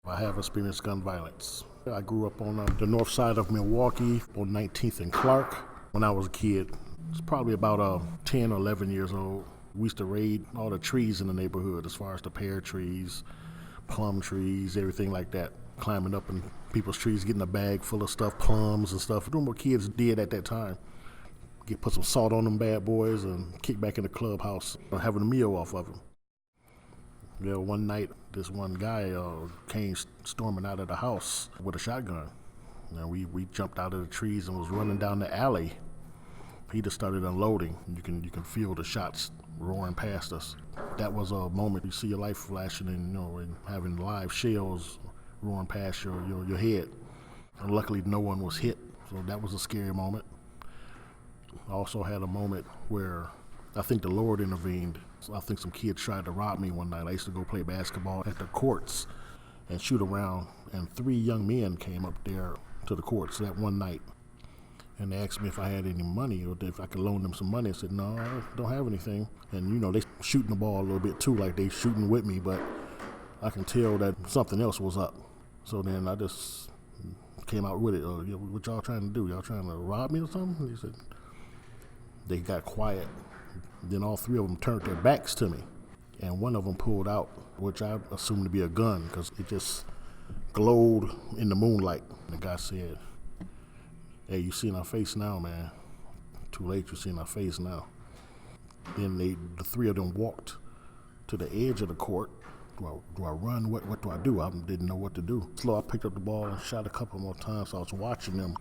I have experienced gun violence. I grew up on the north side of Milwaukee on 19th and Clark. When I was a kid, it's probably about 10 or 11 years old. We used to raid all the trees in the neighborhood as far as the pear trees, plum trees, everything like that. Climbing up in people's trees, getting a bag full of stuff, plums and stuff. Doing what kids did at that time. Put some salt on them bad boys and kick back in the clubhouse, having a meal off of them. Yeah, one night, this one guy came storming out of the house with a shotgun. And we jumped out of the trees and was running down the alley. He just started unloading. You can feel the shots roaring past us. That was a moment you see your life flashing and having live shells roaring past your head. And luckily, no one was hit, so that was a scary moment. I also had a moment where I think the Lord intervened. I think some kids tried to rob me one night. I used to go play basketball at the courts and shoot around, and 3 young men came up there to the courts that one night. And they asked me if I had any money or if I could loan them some money. I said, no, I don't have anything. And, they shooting the ball a little bit too, like they shooting with me, but I can tell that something else was up. So then I just came out with it. What y'all trying to do? Y'all trying to rob me or something? He said, they got quiet. Then all 3 of them turned their backs to me, and one of them pulled out, which I assumed to be a gun because it just glowed in the moonlight. The guy said, hey, you seeing our face now, man. Too late, you seeing our face now. Then the 3 of them walked to the edge of the court. Do I run? What do I do? I didn't know what to do. So I picked up the ball and shot a couple more times. So I was watching them.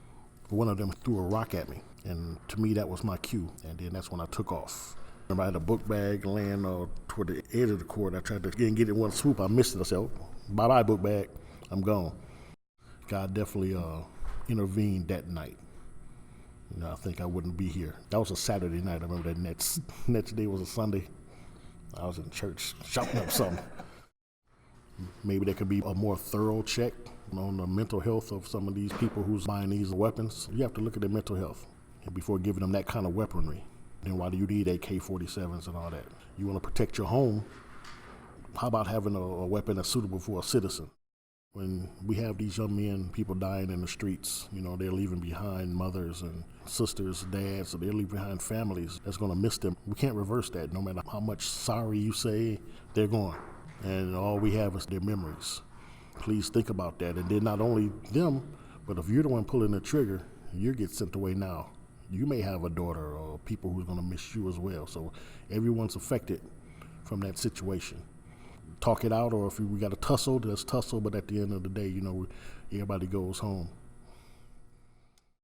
One of them threw a rock at me, and to me that was my cue, and then that's when I took off. Remember, I had a book bag laying toward the edge of the court. I tried to get it in one swoop. I missed it. I said, oh, bye-bye, book bag. I'm gone. God definitely intervened that night. I think I wouldn't be here. That was a Saturday night. I remember that next day was a Sunday. I was in church shouting up something. Maybe there could be a more thorough check on the mental health of some of these people who's buying these weapons. You have to look at their mental health before giving them that kind of weaponry. Then why do you need AK-47s and all that? You want to protect your home. How about having a weapon that's suitable for a citizen? When we have these young men, people dying in the streets, they're leaving behind mothers and sisters, dads, so they're leaving behind families that's going to miss them. We can't reverse that. No matter how much sorry you say, they're gone. And all we have is their memories. Please think about that. And then not only them, but if you're the one pulling the trigger, you get sent away now. You may have a daughter or people who's going to miss you as well. So everyone's affected from that situation. Talk it out, or if we got to tussle, let's tussle. But at the end of the day, everybody goes home.